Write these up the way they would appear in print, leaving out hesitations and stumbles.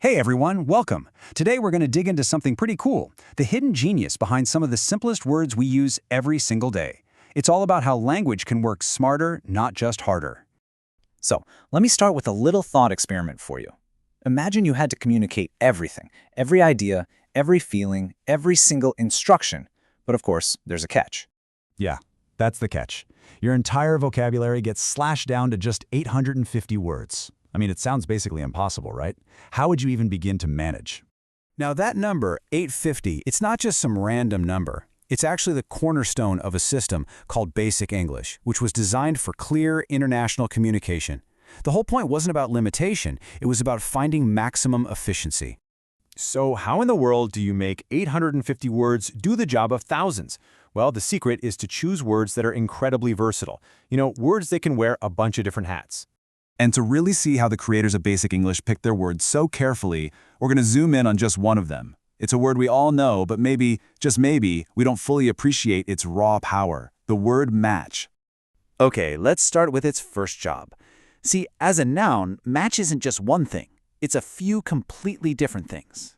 Hey everyone, welcome. Today we're going to dig into something pretty cool, the hidden genius behind some of the simplest words we use every single day. It's all about how language can work smarter, not just harder. So, let me start with a little thought experiment for you. Imagine you had to communicate everything, every idea, every feeling, every single instruction. But of course, there's a catch. Yeah, that's the catch. Your entire vocabulary gets slashed down to just 850 words. I mean, it sounds basically impossible, right? How would you even begin to manage? Now that number, 850, it's not just some random number. It's actually the cornerstone of a system called Basic English, which was designed for clear international communication. The whole point wasn't about limitation, it was about finding maximum efficiency. So how in the world do you make 850 words do the job of thousands? Well, the secret is to choose words that are incredibly versatile. Words that can wear a bunch of different hats. And to really see how the creators of Basic English picked their words so carefully, we're going to zoom in on just one of them. It's a word we all know, but maybe, just maybe, we don't fully appreciate its raw power, the word match. Okay, let's start with its first job. See, as a noun, match isn't just one thing. It's a few completely different things.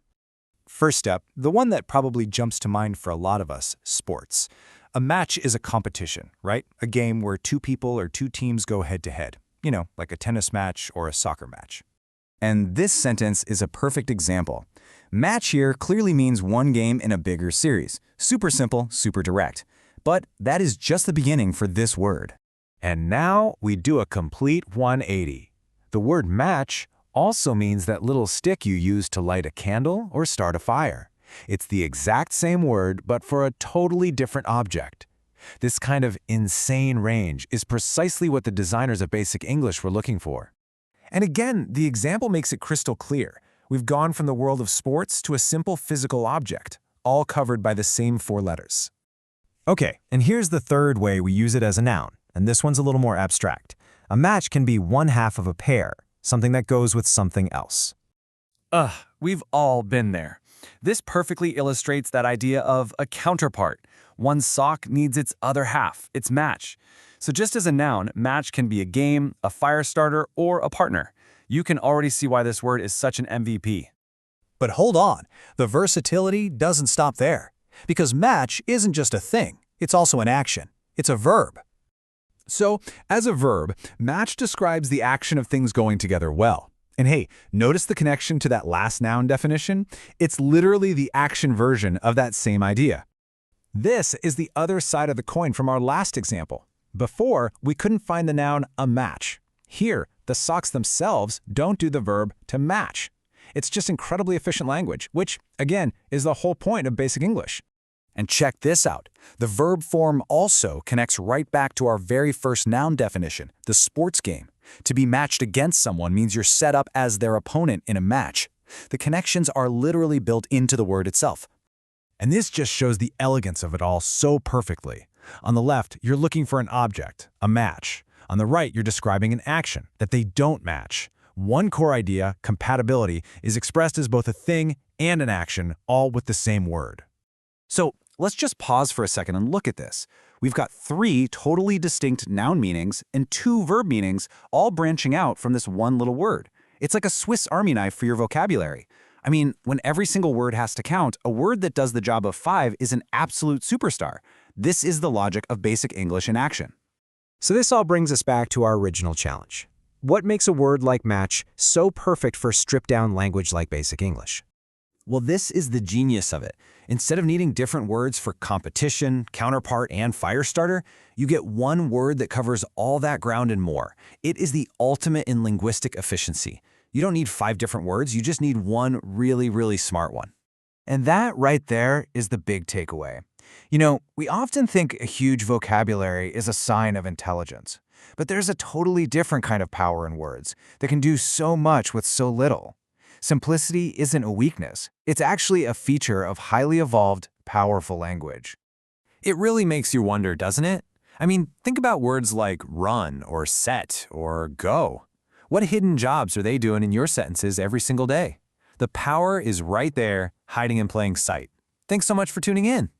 First up, the one that probably jumps to mind for a lot of us, sports. A match is a competition, right? A game where two people or two teams go head-to-head. Like a tennis match or a soccer match. And this sentence is a perfect example. Match here clearly means one game in a bigger series. Super simple, super direct. But that is just the beginning for this word. And now we do a complete 180. The word match also means that little stick you use to light a candle or start a fire. It's the exact same word, but for a totally different object. This kind of insane range is precisely what the designers of Basic English were looking for. And again, the example makes it crystal clear. We've gone from the world of sports to a simple physical object, all covered by the same four letters. Okay, and here's the third way we use it as a noun, and this one's a little more abstract. A match can be one half of a pair, something that goes with something else. We've all been there. This perfectly illustrates that idea of a counterpart. One sock needs its other half, its match. So just as a noun, match can be a game, a fire starter, or a partner. You can already see why this word is such an MVP. But hold on, the versatility doesn't stop there. Because match isn't just a thing, it's also an action. It's a verb. So, as a verb, match describes the action of things going together well. And hey, notice the connection to that last noun definition? It's literally the action version of that same idea. This is the other side of the coin from our last example. Before, we couldn't find the noun a match. Here, the socks themselves don't do the verb to match. It's just incredibly efficient language, which, again, is the whole point of Basic English. And check this out. The verb form also connects right back to our very first noun definition, the sports game. To be matched against someone means you're set up as their opponent in a match. The connections are literally built into the word itself. And this just shows the elegance of it all so perfectly. On the left, you're looking for an object, a match. On the right, you're describing an action that they don't match. One core idea, compatibility, is expressed as both a thing and an action, all with the same word. So let's just pause for a second and look at this. We've got three totally distinct noun meanings and two verb meanings, all branching out from this one little word. It's like a Swiss Army knife for your vocabulary. I mean, when every single word has to count, a word that does the job of five is an absolute superstar. This is the logic of Basic English in action. So this all brings us back to our original challenge. What makes a word like match so perfect for stripped-down language like Basic English? Well, this is the genius of it. Instead of needing different words for competition, counterpart, and fire starter, you get one word that covers all that ground and more. It is the ultimate in linguistic efficiency. You don't need 5 different words, you just need one really, really smart one. And that right there is the big takeaway. We often think a huge vocabulary is a sign of intelligence. But there's a totally different kind of power in words that can do so much with so little. Simplicity isn't a weakness. It's actually a feature of highly evolved, powerful language. It really makes you wonder, doesn't it? I mean, think about words like run or set or go. What hidden jobs are they doing in your sentences every single day? The power is right there, hiding in plain sight. Thanks so much for tuning in.